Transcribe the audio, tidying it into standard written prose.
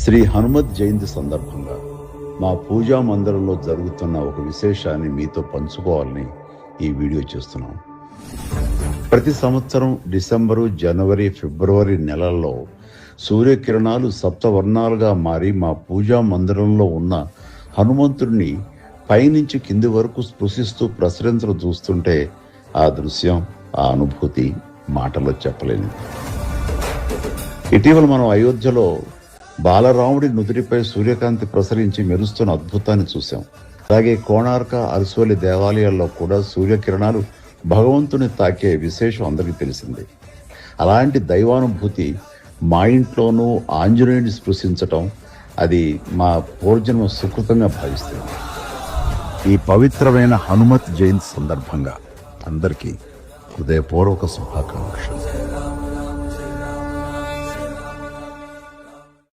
శ్రీ హనుమత్ జయంతి సందర్భంగా మా పూజా మందిరంలో జరుగుతున్న ఒక విశేషాన్ని మీతో పంచుకోవాలని ఈ వీడియో చేస్తున్నాం. ప్రతి సంవత్సరం డిసెంబరు, జనవరి, ఫిబ్రవరి నెలల్లో సూర్యకిరణాలు సప్తవర్ణాలుగా మారి మా పూజా మందిరంలో ఉన్న హనుమంతుడిని పైనుంచి కింది వరకు స్పృశిస్తూ ప్రసరించడం చూస్తుంటే ఆ దృశ్యం, ఆ అనుభూతి మాటల్లో చెప్పలేనిది. ఇటీవల మనం అయోధ్యలో బాలరాముడి నుదుటిపై సూర్యకాంతి ప్రసరించి మెరుస్తున్న అద్భుతాన్ని చూశాం. అలాగే కోణార్క, అరసవల్లి దేవాలయాల్లో కూడా సూర్యకిరణాలు భగవంతుని తాకే విశేషం అందరికీ తెలిసిందే. అలాంటి దైవానుభూతి మా ఇంట్లోనూ ఆంజనేయుని స్పృశించటం, అది మా పూర్వజన్మ సుకృతంగా భావిస్తున్నాం. ఈ పవిత్రమైన హనుమత్ జయంతి సందర్భంగా అందరికీ హృదయపూర్వక శుభాకాంక్షలు.